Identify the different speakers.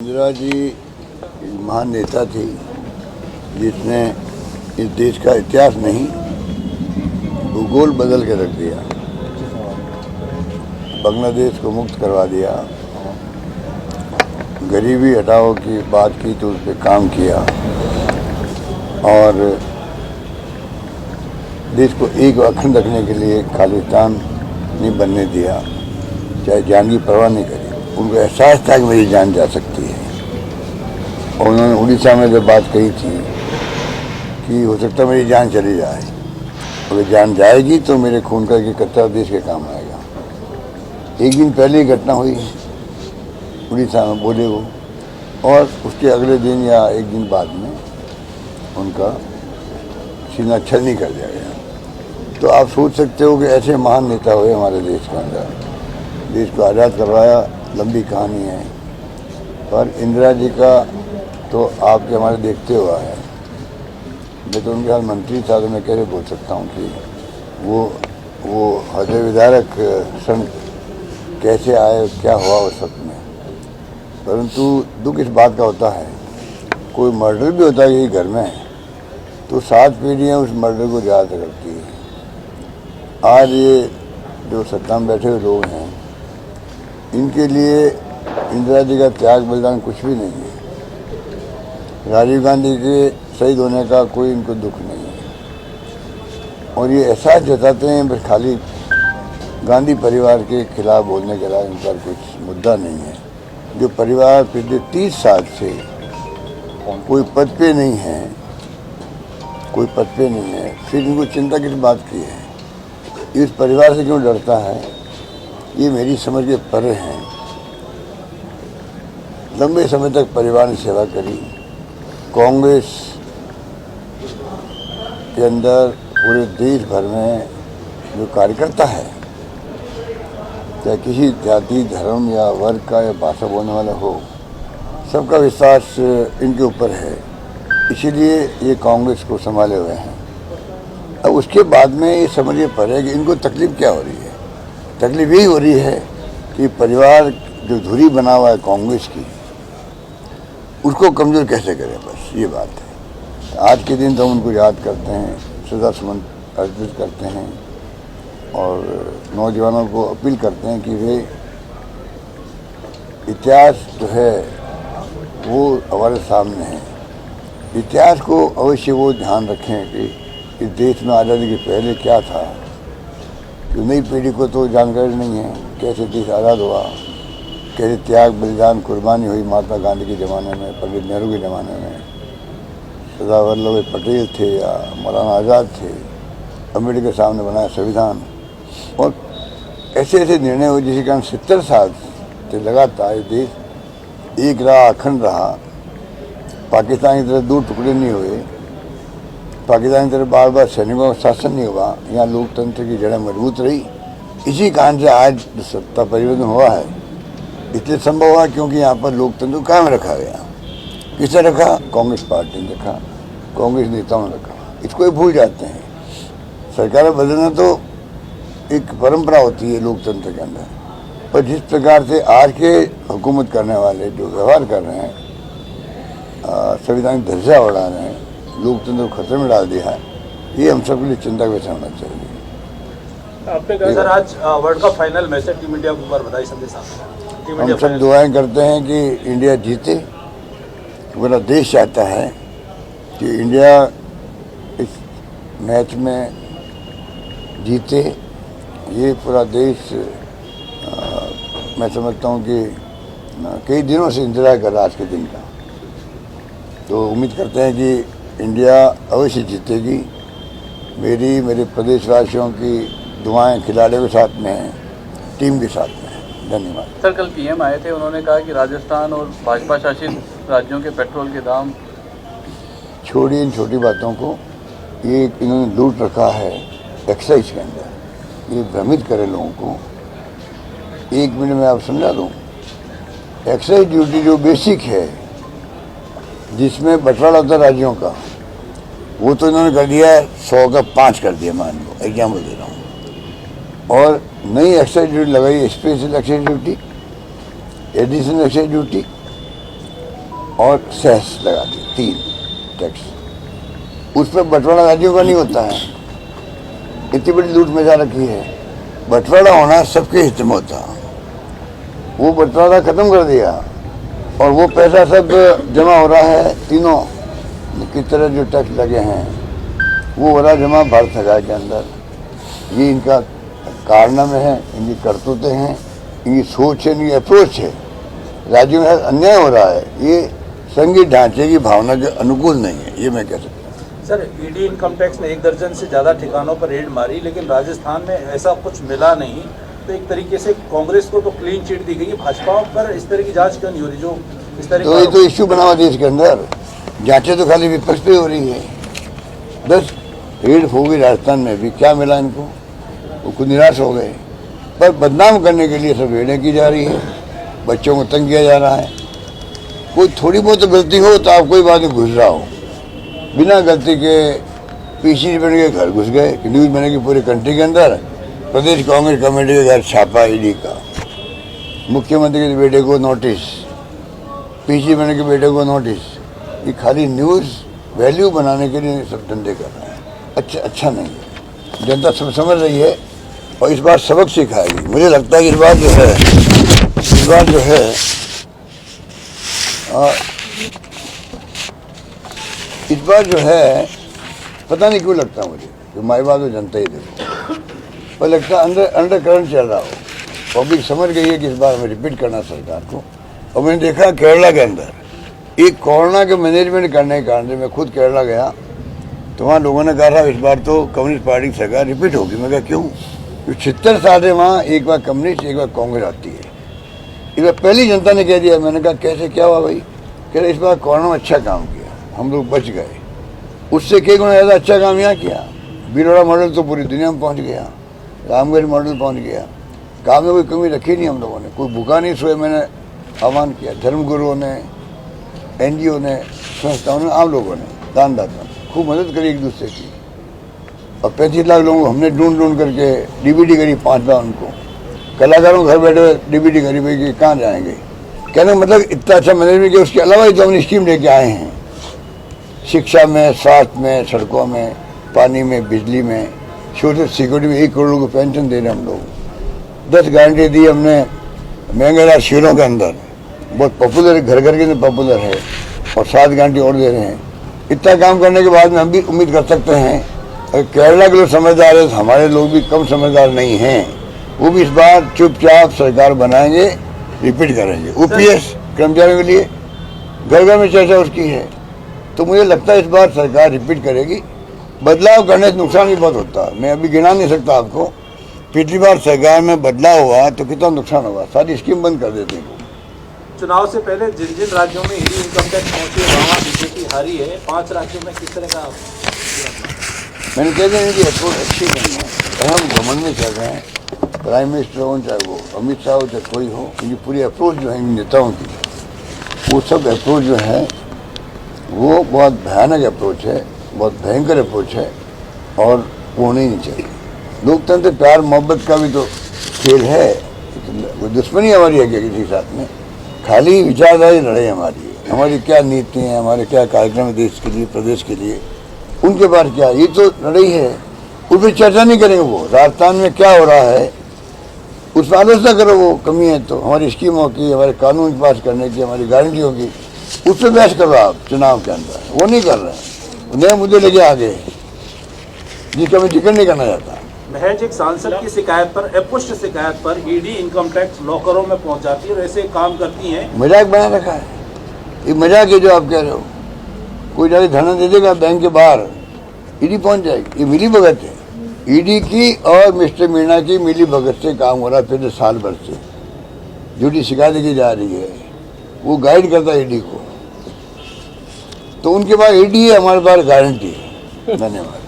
Speaker 1: इंदिरा जी एक महान नेता थी जिसने इस देश का इतिहास नहीं भूगोल बदल के रख दिया। बांग्लादेश को मुक्त करवा दिया, गरीबी हटाओ की बात की तो उस पर काम किया और देश को एक अखंड रखने के लिए खालिस्तान नहीं बनने दिया, चाहे जान की परवाह नहीं करी। उनको एहसास था कि मेरी जान जा सकती है और उन्होंने उड़ीसा में जब बात कही थी कि हो सकता है मेरी जान चली जाए, अगर जान जाएगी तो मेरे खून का एक कतरा देश के काम आएगा। एक दिन पहले ही घटना हुई उड़ीसा में, बोले वो, और उसके अगले दिन या एक दिन बाद में उनका सीना छलनी कर दिया गया। तो आप सोच सकते हो कि ऐसे महान नेता हुए हमारे देश के अंदर, देश को आज़ाद करवाया, लंबी कहानी है। पर इंदिरा जी का तो आपके हमारे देखते हुआ है। मैं तो उनके साथ मंत्री था तो मैं कैसे बोल सकता हूँ कि वो हृदय विदारक क्षण कैसे आए, क्या हुआ उस वक्त में। परंतु दुख इस बात का होता है, कोई मर्डर भी होता है यही घर में तो 7 पीढ़ियाँ उस मर्डर को याद करती है। आज ये जो सत्ता में बैठे हुए लोग हैं, इनके लिए इंदिरा जी का त्याग बलिदान कुछ भी नहीं है। राजीव गांधी के शहीद होने का कोई इनको दुख नहीं है और ये एहसास जताते हैं बस खाली गांधी परिवार के खिलाफ बोलने के अलावा इन पर कुछ मुद्दा नहीं है। जो परिवार पिछले 30 साल से कोई पद पे नहीं है, फिर इनको चिंता किस बात की है, इस परिवार से क्यों डरता है, ये मेरी समझ के परे हैं। लंबे समय तक परिवार ने सेवा करी। कांग्रेस के अंदर पूरे देश भर में जो कार्यकर्ता है, चाहे किसी जाति, धर्म या वर्ग का या भाषा बोलने वाला हो, सबका विश्वास इनके ऊपर है, इसीलिए ये कांग्रेस को संभाले हुए हैं। अब उसके बाद में ये समझिए पड़े कि इनको तकलीफ क्या हो रही है। तकलीफ यही हो रही है कि परिवार जो धुरी बना हुआ है कांग्रेस की, उसको कमज़ोर कैसे करें, बस ये बात है। आज के दिन तो हम उनको याद करते हैं, श्रद्धासुमन अर्पित करते हैं और नौजवानों को अपील करते हैं कि वे इतिहास जो है वो हमारे सामने है। इतिहास को अवश्य वो ध्यान रखें कि इस देश में आज़ादी के पहले क्या था। कि नई पीढ़ी को तो जानकारी नहीं है कैसे देश आज़ाद हुआ, कैसे त्याग बलिदान कुर्बानी हुई महात्मा गांधी के ज़माने में, पंडित नेहरू के ज़माने में, सरदार वल्लभ भाई पटेल थे या मौलाना आज़ाद थे, अम्बेडकर के सामने बनाया संविधान, और ऐसे ऐसे निर्णय हुए जिसके कारण 70 साल से लगातार ये देश एक रहा, अखंड रहा। पाकिस्तान की तरह 2 टुकड़े नहीं हुए, पाकिस्तान की तरफ बार बार सैनिकों का शासन नहीं हुआ, यहाँ लोकतंत्र की जड़ें मजबूत रही। इसी कारण से आज सत्ता परिवर्तन हुआ है, इसलिए संभव हुआ क्योंकि यहाँ पर लोकतंत्र कायम रखा गया। किसने रखा? कांग्रेस पार्टी ने रखा, कांग्रेस नेताओं ने रखा। इसको ही भूल जाते हैं। सरकारें बदलना तो एक परंपरा होती है लोकतंत्र के अंदर, पर जिस प्रकार से आज के हुकूमत करने वाले जो व्यवहार कर रहे हैं, संविधान की दर्जा बढ़ा रहे हैं, लोकतंत्र को खतरे में डाल दिया है, ये हम सबके लिए चिंता का विषय होना चाहिए।
Speaker 2: आपने कहा सर आज वर्ल्ड कप फाइनल मैच है, टीम इंडिया को एक बार बधाई संदेश आपने।
Speaker 1: हम सब दुआएं करते हैं कि इंडिया जीते। पूरा देश चाहता है कि इंडिया इस मैच में जीते। ये पूरा देश मैं समझता हूँ कि कई दिनों से इंतजार कर रहा आज के दिन का। तो उम्मीद करते हैं कि इंडिया अवश्य जीतेगी। मेरे प्रदेशवासियों की दुआएं खिलाड़ियों के साथ में हैं, टीम के साथ में हैं। धन्यवाद।
Speaker 3: सर कल पीएम आए थे, उन्होंने कहा कि राजस्थान और भाजपा शासित राज्यों के पेट्रोल के दाम।
Speaker 1: छोड़िए इन छोटी बातों को, ये इन्होंने लूट रखा है एक्साइज के अंदर। ये भ्रमित करे लोगों को। 1 मिनट में आप समझा दूँ, एक्साइज ड्यूटी जो बेसिक है जिसमें बंटवारा होता है राज्यों का, वो तो इन्होंने कर दिया है 100 का 5 कर दिया, मान लो एग्जाम्पल दे रहा हूँ। और नई एक्साइज ड्यूटी लगाई, special excise duty, additional excise duty, और सेस लगा दी, 3 टैक्स। उस पर बंटवारा राज्यों का नहीं होता है। इतनी बड़ी लूट मचा रखी है। बंटवारा होना सबके हित में होता, वो बंटवारा खत्म कर दिया और वो पैसा सब जमा हो रहा है। तीनों की तरह जो टैक्स लगे हैं वो हो रहा जमा भारत सरकार के अंदर। ये इनका कारनामे है, इनकी करतूतें हैं, इनकी सोच है, इनकी अप्रोच है। राज्यों में अन्याय हो रहा है, ये संघीय ढांचे की भावना के अनुकूल नहीं है, ये मैं कह सकता हूँ।
Speaker 2: सर, ईडी इनकम टैक्स ने 1 दर्जन से ज़्यादा ठिकानों पर रेड मारी, लेकिन राजस्थान में ऐसा कुछ मिला नहीं। तो एक तरीके से कांग्रेस को तो क्लीन चिट दी गई, भाजपा पर इस तरह की जांच क्यों नहीं हो रही? जो इस तरह
Speaker 1: तो ये तो इश्यू बना हुआ देश के अंदर, जांचें तो खाली विपक्ष पे हो रही है। 10 रेड हो गई राजस्थान में भी, क्या मिला इनको? वो खुद निराश हो गए। पर बदनाम करने के लिए सब रेडें की जा रही है, बच्चों को तंग किया जा रहा है। कोई थोड़ी बहुत तो गलती हो तो आप कोई बात में घुस रहा हो, बिना गलती के पीसी बन के घर घुस गए। न्यूज़ बनेगी पूरी कंट्री के अंदर, प्रदेश कांग्रेस कमेटी के घर छापा ईडी का, मुख्यमंत्री के बेटे को नोटिस, पीसी बने के बेटे को नोटिस। ये खाली न्यूज़ वैल्यू बनाने के लिए सब धंधे कर रहे हैं। अच्छा नहीं है। जनता सब समझ रही है और इस बार सबक सिखाएगी। मुझे लगता है कि इस बार जो है पता नहीं क्यों लगता मुझे कि माई बात तो जनता ही देखो, पर लगता है अंडर करंट चल रहा हो। पब्लिक समझ गई है कि इस बार हमें रिपीट करना सरकार को। और मैंने देखा केरला के अंदर एक कोरोना के मैनेजमेंट करने के कारण, मैं खुद केरला गया तो वहाँ लोगों ने कहा था इस बार तो कम्युनिस्ट पार्टी की सरकार रिपीट होगी। मैं कहा क्यों? 76 साल है वहाँ, एक बार कम्युनिस्ट एक बार कांग्रेस आती है। इस बार पहली जनता ने कह दिया। मैंने कहा कैसे, क्या हुआ भाई? कह रहे इस बार कोरोना में अच्छा काम किया, हम लोग बच गए। उससे कई गुना ज़्यादा अच्छा काम यहाँ किया। भीलवाड़ा मॉडल तो पूरी दुनिया में पहुँच गया, रामगढ़ मॉडल पहुँच गया। काम में कोई कमी रखी नहीं हम लोगों ने, कोई भूखा नहीं सोए। मैंने आह्वान किया, धर्मगुरुओं ने, NGO ने, संस्थाओं ने, आम लोगों ने, दानदाता खूब मदद करी एक दूसरे की। और 35 लाख लोगों को हमने ढूंढ करके DVD करी 5 बार उनको। कलाकारों घर बैठे DVD करी भाई कि कहाँ जाएंगे। कहने का मतलब इतना अच्छा मैनेजमेंट किया। उसके अलावा जो हमने स्कीम लेके आए हैं, शिक्षा में, स्वास्थ्य में, सड़कों में, पानी में, बिजली में, सोशल सिक्योरिटी में 1 करोड़ लोगों को पेंशन दे रहे हम लोग। 10 गारंटी दी हमने महंगे शहरों के अंदर, बहुत पॉपुलर है, घर घर के अंदर पॉपुलर है। और 7 गारंटी और दे रहे हैं। इतना काम करने के बाद में हम भी उम्मीद कर सकते हैं अगर केरला के लोग समझदार है तो हमारे लोग भी कम समझदार नहीं हैं। वो भी इस बार चुपचाप सरकार बनाएंगे, रिपीट करेंगे। OPS कर्मचारियों के लिए घर घर में चर्चा उसकी है। तो मुझे लगता है इस बार सरकार रिपीट करेगी। बदलाव करने से नुकसान भी बहुत होता है, मैं अभी गिना नहीं सकता आपको। पिछली बार सरकार में बदलाव हुआ तो कितना नुकसान हुआ, सारी स्कीम बंद कर देते हैं।
Speaker 2: चुनाव से पहले जिन जिन राज्यों में ईडी इनकम टैक्स पहुंची है वहाँ बीजेपी हारी है। 5 राज्यों में किस तरह का?
Speaker 1: मैंने कह दिया इनकी अप्रोच अच्छी नहीं है। अहम घमंड में चल रहे हैं। प्राइम मिनिस्टर हो, चाहे वो अमित शाह हो, चाहे कोई हो, इनकी पूरी अप्रोच जो है इन नेताओं की, वो सब अप्रोच जो है वो बहुत भयानक अप्रोच है, बहुत भयंकर अप्रोच है और वो होनी नहीं चाहिए। लोकतंत्र प्यार मोहब्बत का भी तो खेल है, कोई दुश्मनी हमारी है क्या किसी के साथ में? खाली विचारधारी लड़ाई हमारी क्या नीति है, हमारे क्या कार्यक्रम है देश के लिए, प्रदेश के लिए, उनके पास क्या, ये तो लड़ाई है। उस पर चर्चा नहीं करेंगे। वो राजस्थान में क्या हो रहा है उस पर आलोचना करो, वो कमी है तो हमारी स्कीमों की, हमारे कानून पास करने की, हमारी गारंटियों की, उस पर बहस करो आप चुनाव के अंदर। वो नहीं कर रहे हैं, नए मुद्दे लेके आगे जिसका मैं जिक्र नहीं करना चाहता।
Speaker 2: महज एक सांसद की शिकायत पर, अपुष्ट शिकायत पर ईडी इनकम टैक्स लॉकरों में पहुंच जाती है और ऐसे काम करती हैं।
Speaker 1: मजाक बना रखा है, ये मजाक है जो आप कह रहे हो। कोई जाके धरना दे देगा बैंक के बाहर, ईडी पहुंच जाएगी। ये मिली भगत है ईडी की और मिस्टर मीणा की मिली भगत से काम हो रहा है पिछले साल भर से। झूठी शिकायतें की जा रही है, वो गाइड करता है ईडी को। तो उनके पास ईडी है, हमारे पास गारंटी है। धन्यवाद।